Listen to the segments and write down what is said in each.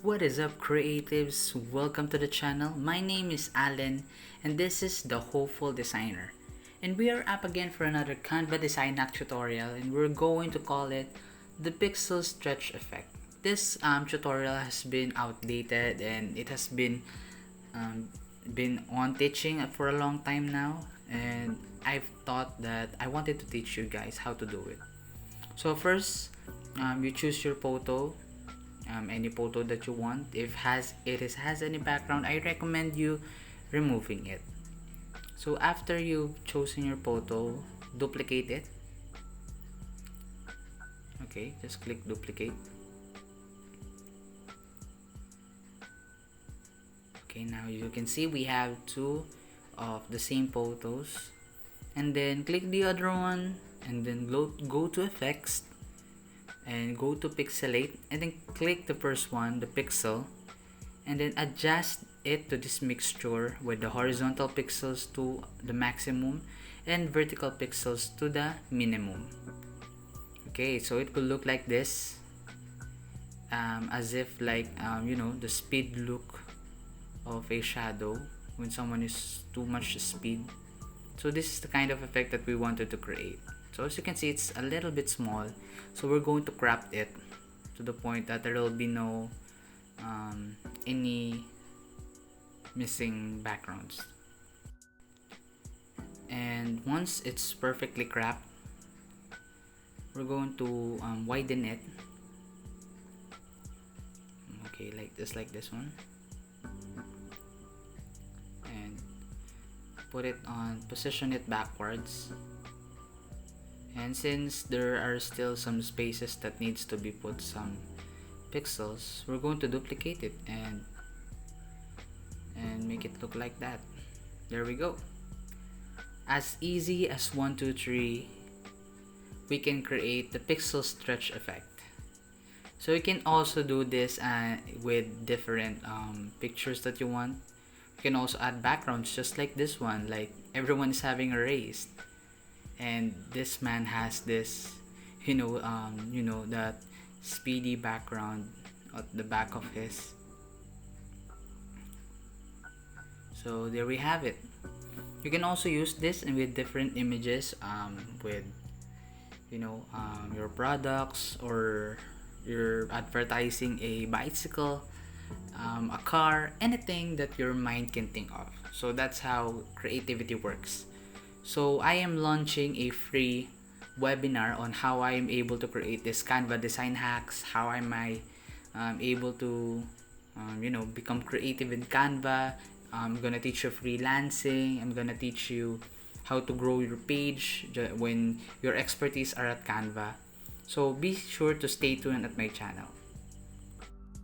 What is up, creatives? Welcome to the channel. My name is Alan and this is the Hopeful Designer. And we are up again for another Canva design hack tutorial, and we're going to call it the Pixel Stretch Effect. This tutorial has been outdated and it has been on teaching for a long time now, and I've thought that I wanted to teach you guys how to do it. So first, you choose your photo, any photo that you want. If has any background, I recommend you removing it. So after you've chosen your photo, duplicate it. Okay, just click duplicate. Okay, now you can see we have two of the same photos, and then click the other one and then go to effects and go to pixelate, and then click the first one, the pixel, and then adjust it to this mixture with the horizontal pixels to the maximum and vertical pixels to the minimum. Okay, so it will look like this, as if like the speed look of a shadow when someone is too much speed. So this is the kind of effect that we wanted to create. So as you can see, it's a little bit small, so we're going to crop it to the point that there will be no any missing backgrounds. And once it's perfectly cropped, we're going to widen it. Okay, like this one, and position it backwards. And since there are still some spaces that needs to be put some pixels, we're going to duplicate it and make it look like that. There we go. As easy as 1 2 3, we can create the pixel stretch effect. So you can also do this with different pictures that you want. You can also add backgrounds just like this one, like everyone is having a race, and this man has this that speedy background at the back of his. So there we have it. You can also use this with different images, with your products, or you're advertising a bicycle, a car, anything that your mind can think of. So that's how creativity works. So I am launching a free webinar on how I am able to create this Canva design hacks, how am I able to become creative in Canva. I'm gonna teach you freelancing. I'm gonna teach you how to grow your page when your expertise are at Canva. So be sure to stay tuned at my channel.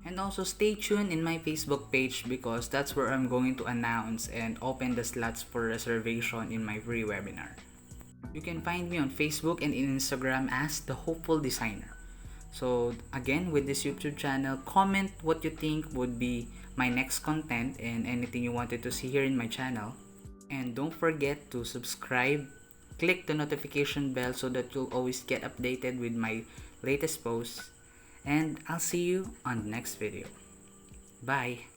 And also stay tuned in my Facebook page, because that's where I'm going to announce and open the slots for reservation in my free webinar. You can find me on Facebook and in Instagram as The Hopeful Designer. So again, with this YouTube channel, comment what you think would be my next content and anything you wanted to see here in my channel. And don't forget to subscribe, click the notification bell so that you'll always get updated with my latest posts. And I'll see you on the next video. Bye!